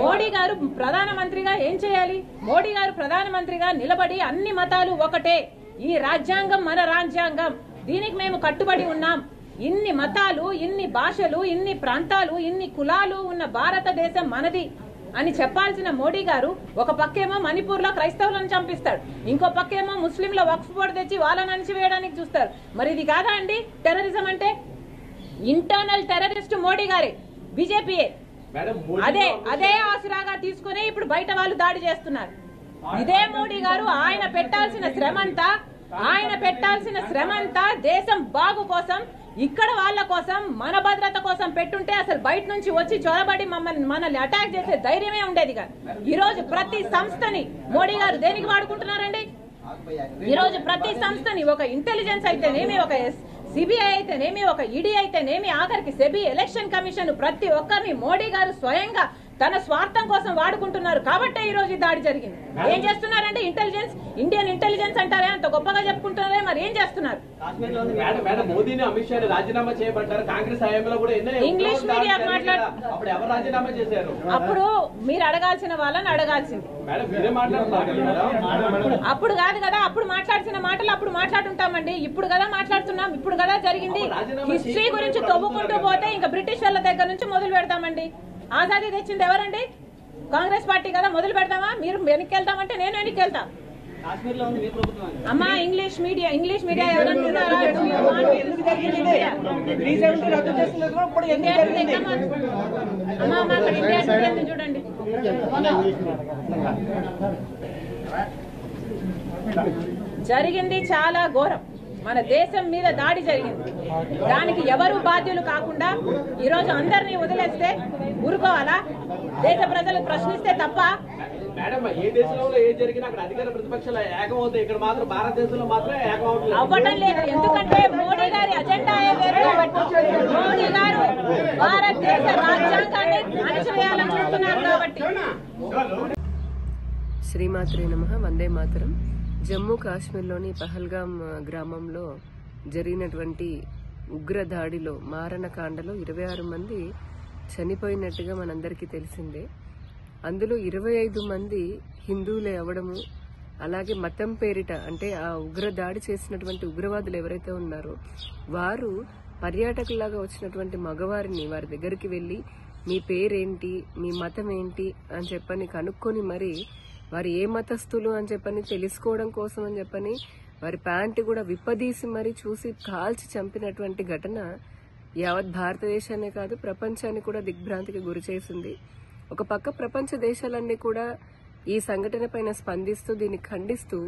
మోడీ గారు ప్రధానమంత్రిగా ఏం చేయాలి? మోడీ గారు ప్రధానమంత్రిగా నిలబడి అన్ని మతాలు ఒకటే, ఈ రాజ్యాంగం మన రాజ్యాంగం, దీనికి మేము కట్టుబడి ఉన్నాం, ఇన్ని మతాలు, ఇన్ని భాషలు, ఇన్ని ప్రాంతాలు, ఇన్ని కులాలు ఉన్న భారతదేశం మనది అని చెప్పాల్సిన మోడీ గారు ఒక పక్కేమో మణిపూర్ లో క్రైస్తవులను చంపిస్తాడు, ఇంకో పక్కేమో ముస్లింల వక్ఫ్ బోర్డు తెచ్చి వాళ్ళని అణిచివేయడానికి చూస్తారు. మరి ఇది కాదా అండి టెర్రరిజం అంటే? ఇంటర్నల్ టెర్రరిస్ట్ మోడీ గారే, బీజేపీయే. అదే ఆసరాగా తీసుకుని ఇప్పుడు బయట వాళ్ళు దాడి చేస్తున్నారు. ఇదే మోడీ గారు ఆయన పెట్టాల్సిన శ్రమంతా దేశం బాగు కోసం, ఇక్కడ వాళ్ళ కోసం, మన భద్రత కోసం పెట్టుంటే అసలు బయట నుంచి వచ్చి చొరబడి మనల్ని అటాక్ చేసే ధైర్యమే ఉండేది కాదు. ఈ రోజు ప్రతి సంస్థని మోడీ గారు దేనికి వాడుకుంటున్నారండి? ఈ రోజు ప్రతి సంస్థని, ఒక ఇంటెలిజెన్స్ అయితేనేమి, ఒక సిబిఐ అయితేనేమి, ఒక ఈడీ అయితేనేమి, ఆఖరికి సెబీ, ఎలక్షన్ కమిషన్, ప్రతి ఒక్కరిని మోడీ గారు స్వయంగా తన స్వార్థం కోసం వాడుకుంటున్నారు. కాబట్టే ఈ రోజు దాడి జరిగింది. ఏం చేస్తున్నారంటే ఇంటెలిజెన్స్, ఇండియన్ ఇంటెలిజెన్స్ అంటారే, అంత గొప్పగా చెప్పుకుంటున్నారే, మరి ఏం చేస్తున్నారు? ఇంగ్లీష్ మీడియా అప్పుడు మీరు అడగాల్సిన వాళ్ళని అడగాల్సింది. అప్పుడు కాదు కదా, అప్పుడు మాట్లాడిన మాటలు అప్పుడు మాట్లాడుంటామండి. ఇప్పుడు కదా మాట్లాడుతున్నాం, ఇప్పుడు కదా జరిగింది. హిస్టరీ గురించి తవ్వుకుంటూ పోతే ఇంకా బ్రిటిష్ వాళ్ళ దగ్గర నుంచి మొదలు పెడతామండి. ఆజాదీ తెచ్చింది ఎవరండి? కాంగ్రెస్ పార్టీ కదా. మొదలు పెడతామా? మీరు వెనక్కి వెళ్తామంటే నేను వెనక్కి వెళ్తా. అమ్మా ఇంగ్లీష్ మీడియా చూడండి. జరిగింది చాలా ఘోరం. మన దేశం మీద దాడి జరిగింది. దానికి ఎవరు బాధ్యులు కాకుండా ఈరోజు అందరినీ వదిలేస్తే ఊరుకోవాలా? దేశ ప్రజలు ప్రశ్నిస్తే తప్ప? అవ్వటం లేదు. ఎందుకంటే మోడీ గారి అజెండా వేరు కాబట్టి. మోడీ గారు భారతదేశ రాజ్యాంగాన్ని అణచివేయాలనుకుంటున్నారు కాబట్టి. శ్రీమాత్రే నమః. వందే మాతరం. జమ్మూ కాశ్మీర్లోని పహల్గామ్ గ్రామంలో జరిగినటువంటి ఉగ్ర దాడిలో, మారణకాండలో 26 మంది చనిపోయినట్టుగా మనందరికీ తెలిసిందే. అందులో 25 మంది హిందువులే అవడము, అలాగే మతం పేరిట, అంటే ఆ ఉగ్ర దాడి చేసినటువంటి ఉగ్రవాదులు ఎవరైతే ఉన్నారో వారు పర్యాటకులాగా వచ్చినటువంటి మగవారిని వారి దగ్గరికి వెళ్లి మీ పేరేంటి, మీ మతం ఏంటి అని చెప్పని కనుక్కొని మరి వారు ఏ మతస్థులు అని చెప్పని తెలుసుకోవడం కోసం అని చెప్పని వారి ప్యాంటు కూడా విప్పదీసి మరి చూసి కాల్చి చంపినటువంటి ఘటన యావత్ భారతదేశాన్ని కాదు ప్రపంచాన్ని కూడా దిగ్భ్రాంతికి గురి చేసింది. ఒక పక్క ప్రపంచ దేశాలన్నీ కూడా ఈ సంఘటన పైన స్పందిస్తూ దీన్ని ఖండిస్తూ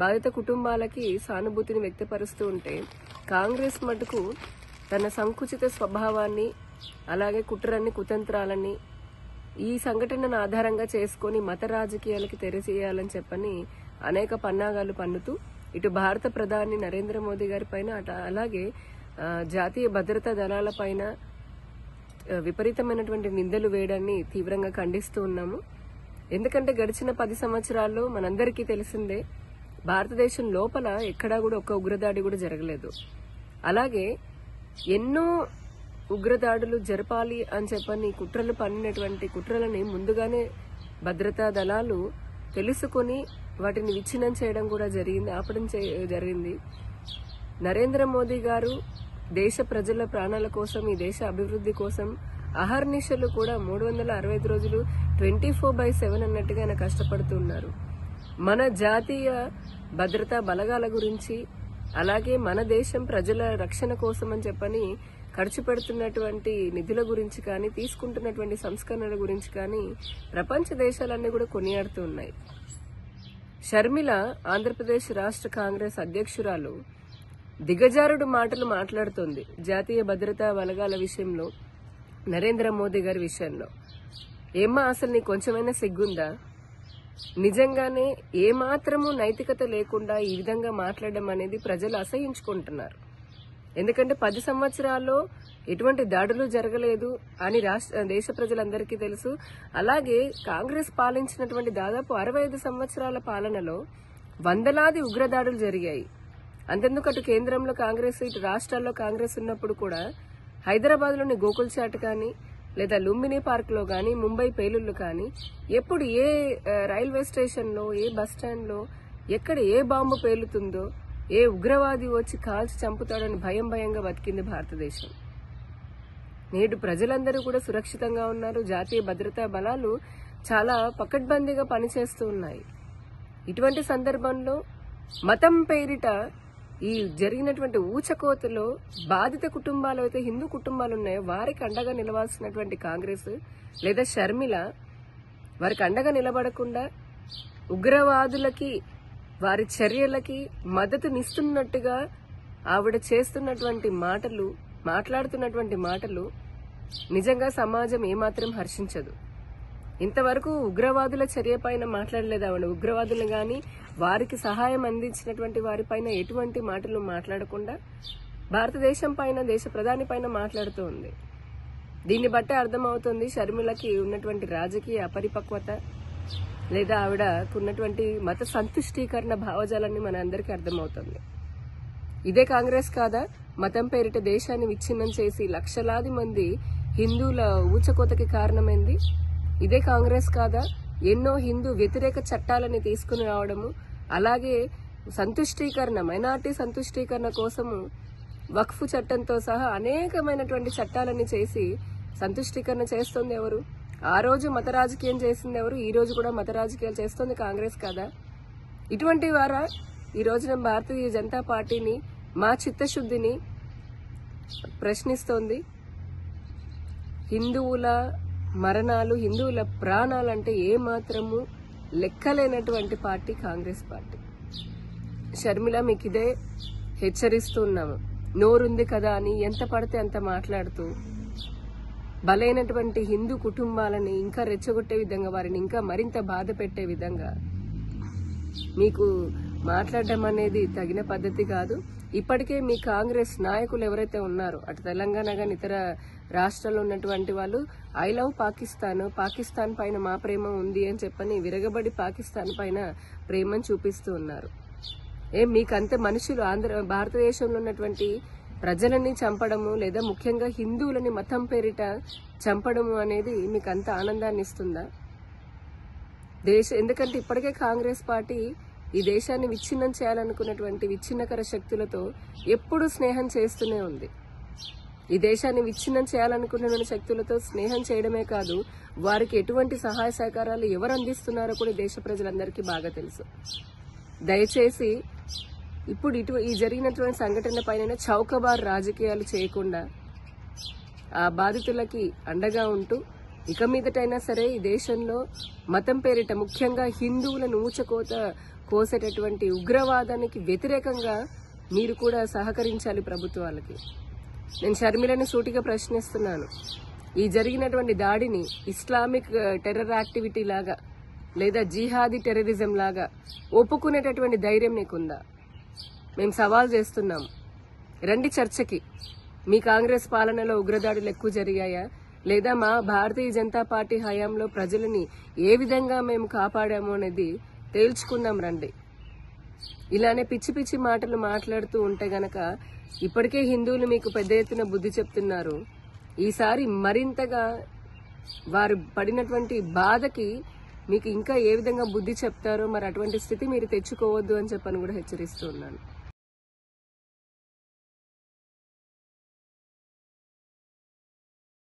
బాధిత కుటుంబాలకి సానుభూతిని వ్యక్తపరుస్తూ ఉంటే, కాంగ్రెస్ మటుకు తన సంకుచిత స్వభావాన్ని, అలాగే కుట్రన్ని, కుతంత్రాలని ఈ సంఘటనను ఆధారంగా చేసుకుని మత రాజకీయాలకి తెరచేయాలని చెప్పని అనేక పన్నాగాలు పన్నుతూ ఇటు భారత ప్రధాని నరేంద్ర మోదీ గారి పైన, అలాగే జాతీయ భద్రతా దళాల పైన విపరీతమైనటువంటి నిందలు వేయడాన్ని తీవ్రంగా ఖండిస్తూ ఉన్నాము. ఎందుకంటే గడిచిన 10 సంవత్సరాల్లో మనందరికీ తెలిసిందే, భారతదేశం లోపల ఎక్కడా కూడా ఒక్క ఉగ్రదాడి కూడా జరగలేదు. అలాగే ఎన్నో ఉగ్రదాడులు జరపాలి అని చెప్పని కుట్రలు పన్నినటువంటి కుట్రలని ముందుగానే భద్రతా దళాలు తెలుసుకుని వాటిని విచ్ఛిన్నం చేయడం కూడా జరిగింది, ఆపడం జరిగింది. నరేంద్ర మోదీ గారు దేశ ప్రజల ప్రాణాల కోసం, ఈ దేశ అభివృద్ధి కోసం అహర్నిశలు కూడా 365 రోజులు 24/7 అన్నట్టుగా ఆయన కష్టపడుతున్నారు. మన జాతీయ భద్రతా బలగాల గురించి, అలాగే మన దేశం ప్రజల రక్షణ కోసం అని చెప్పని ఖర్చు పెడుతున్నటువంటి నిధుల గురించి కానీ, తీసుకుంటున్నటువంటి సంస్కరణల గురించి కానీ ప్రపంచ దేశాలన్నీ కూడా కొనియాడుతూ ఉన్నాయి. షర్మిల, ఆంధ్రప్రదేశ్ రాష్ట్ర కాంగ్రెస్ అధ్యక్షురాలు, దిగజారుడు మాటలు మాట్లాడుతోంది జాతీయ భద్రతా బలగాల విషయంలో, నరేంద్ర మోదీ గారి విషయంలో. ఏమ్మా అసలు నీకు కొంచెమైనా సిగ్గుందా? నిజంగానే ఏమాత్రము నైతికత లేకుండా ఈ విధంగా మాట్లాడడం అనేది ప్రజలు అసహించుకుంటున్నారు. ఎందుకంటే 10 సంవత్సరాల్లో ఎటువంటి దాడులు జరగలేదు అని దేశ ప్రజలందరికీ తెలుసు. అలాగే కాంగ్రెస్ పాలించినటువంటి దాదాపు 65 సంవత్సరాల పాలనలో వందలాది ఉగ్రదాడులు జరిగాయి. అంతెందుకు అటు కేంద్రంలో కాంగ్రెస్, ఇటు రాష్ట్రాల్లో కాంగ్రెస్ ఉన్నప్పుడు కూడా హైదరాబాద్ లోని గోకుల్ చాట్ కానీ, లేదా లుంబిని పార్క్ లో గాని, ముంబై పేలుళ్లు కానీ, ఎప్పుడు ఏ రైల్వే స్టేషన్ లో, ఏ బస్ స్టాండ్ లో, ఎక్కడ ఏ బాంబు పేలుతుందో, ఏ ఉగ్రవాది వచ్చి కాల్చి చంపుతాడని భయంగా బతికింది భారతదేశం. నేడు ప్రజలందరూ కూడా సురక్షితంగా ఉన్నారు. జాతీయ భద్రతా బలాలు చాలా పకడ్బందీగా పనిచేస్తూ ఉన్నాయి. ఇటువంటి సందర్భంలో మతం పేరిట ఈ జరిగినటువంటి ఊచకోతలో బాధిత కుటుంబాలు అయితే హిందూ కుటుంబాలు ఉన్నాయో వారికి అండగా నిలవాల్సినటువంటి కాంగ్రెస్ లేదా షర్మిల వారికి అండగా నిలబడకుండా ఉగ్రవాదులకి, వారి చర్యలకి మద్దతునిస్తున్నట్టుగా ఆవిడ చేస్తున్నటువంటి మాటలు, మాట్లాడుతున్నటువంటి మాటలు నిజంగా సమాజం ఏమాత్రం హర్షించదు. ఇంతవరకు ఉగ్రవాదుల చర్య పైన మాట్లాడలేదు ఆవిడ. ఉగ్రవాదులు గాని, వారికి సహాయం అందించినటువంటి వారిపైన ఎటువంటి మాటలు మాట్లాడకుండా భారతదేశం పైన, దేశ ప్రధాని పైన మాట్లాడుతూ ఉంది. దీన్ని బట్టే అర్థమవుతుంది షర్మిలకి ఉన్నటువంటి రాజకీయ అపరిపక్వత లేదా ఆవిడకున్నటువంటి మత సంతుష్టీకరణ భావజాలాన్ని మన అందరికీ అర్థమవుతుంది. ఇదే కాంగ్రెస్ కాదా మతం పేరిట దేశాన్ని విచ్ఛిన్నం చేసి లక్షలాది మంది హిందువుల ఊచకోతకి కారణమైంది? ఇదే కాంగ్రెస్ కాదా ఎన్నో హిందూ వ్యతిరేక చట్టాలని తీసుకుని రావడము, అలాగే సంతుష్టీకరణ, మైనార్టీ సంతుష్టీకరణ కోసము వక్ఫ్ చట్టంతో సహా అనేకమైనటువంటి చట్టాలని చేసి సంతుష్టీకరణ చేస్తుంది ఎవరు? ఆ రోజు మత రాజకీయం చేసింది ఎవరు? ఈ రోజు కూడా మత రాజకీయాలు చేస్తుంది కాంగ్రెస్ కాదా? ఇటువంటి వారా ఈ రోజున భారతీయ జనతా పార్టీని, మా చిత్తశుద్ధిని ప్రశ్నిస్తోంది? హిందువుల మరణాలు, హిందువుల ప్రాణాలంటే ఏమాత్రము లెక్కలేనటువంటి పార్టీ కాంగ్రెస్ పార్టీ. షర్మిల, మీకు ఇదే హెచ్చరిస్తున్నాము. నోరుంది కదా అని ఎంత పడితే అంత మాట్లాడుతూ బలైనటువంటి హిందూ కుటుంబాలని ఇంకా రెచ్చగొట్టే విధంగా, వారిని ఇంకా మరింత బాధ పెట్టే విధంగా మీకు మాట్లాడడం అనేది తగిన పద్ధతి కాదు. ఇప్పటికే మీ కాంగ్రెస్ నాయకులు ఎవరైతే ఉన్నారో అటు తెలంగాణ గాని ఇతర రాష్ట్రాల్లో ఉన్నటువంటి వాళ్ళు ఐ లవ్ పాకిస్తాన్, పాకిస్తాన్ పైన మా ప్రేమ ఉంది అని చెప్పని విరగబడి పాకిస్తాన్ పైన ప్రేమను చూపిస్తూ ఉన్నారు. మీకంతే మనుషులు భారతదేశంలో ఉన్నటువంటి ప్రజలని చంపడము లేదా ముఖ్యంగా హిందువులని మతం పేరిట చంపడము అనేది మీకు అంత ఆనందాన్ని ఇస్తుందా? ఎందుకంటే ఇప్పటికే కాంగ్రెస్ పార్టీ ఈ దేశాన్ని విచ్ఛిన్నం చేయాలనుకున్నటువంటి విచ్ఛిన్నకర శక్తులతో ఎప్పుడూ స్నేహం చేస్తూనే ఉంది. ఈ దేశాన్ని విచ్ఛిన్నం చేయాలనుకున్న శక్తులతో స్నేహం చేయడమే కాదు, వారికి ఎటువంటి సహాయ సహకారాలు ఎవరు అందిస్తున్నారో కూడా దేశ ప్రజలందరికీ బాగా తెలుసు. దయచేసి ఇప్పుడు ఈ జరిగినటువంటి సంఘటన పైన చౌకబార్ రాజకీయాలు చేయకుండా ఆ బాధితులకి అండగా ఉంటూ ఇక మీదటైనా సరే ఈ దేశంలో మతం పేరిట ముఖ్యంగా హిందువులను ఊచకోత కోసేటటువంటి ఉగ్రవాదానికి వ్యతిరేకంగా మీరు కూడా సహకరించాలి ప్రభుత్వాలకి. నేను షర్మిలని సూటిగా ప్రశ్నిస్తున్నాను. ఈ జరిగినటువంటి దాడిని ఇస్లామిక్ టెర్రర్ యాక్టివిటీ లాగా లేదా జిహాదీ టెర్రరిజం లాగా ఒప్పుకునేటటువంటి ధైర్యం నీకుందా? మేము సవాల్ చేస్తున్నాం. రండి చర్చకి. మీ కాంగ్రెస్ పాలనలో ఉగ్రదాడులు ఎక్కువ జరిగాయా లేదా మా భారతీయ జనతా పార్టీ హయాంలో ప్రజలని ఏ విధంగా మేము కాపాడాము అనేది తేల్చుకుందాం రండి. ఇలానే పిచ్చి పిచ్చి మాటలు మాట్లాడుతూ ఉంటే గనక ఇప్పటికే హిందువులు మీకు పెద్ద ఎత్తున బుద్ధి చెప్తున్నారు. ఈసారి మరింతగా వారు పడినటువంటి బాధకి మీకు ఇంకా ఏ విధంగా బుద్ధి చెప్తారో మరి అటువంటి స్థితి మీరు తెచ్చుకోవద్దు అని చెప్పని కూడా హెచ్చరిస్తూ ఉన్నాను.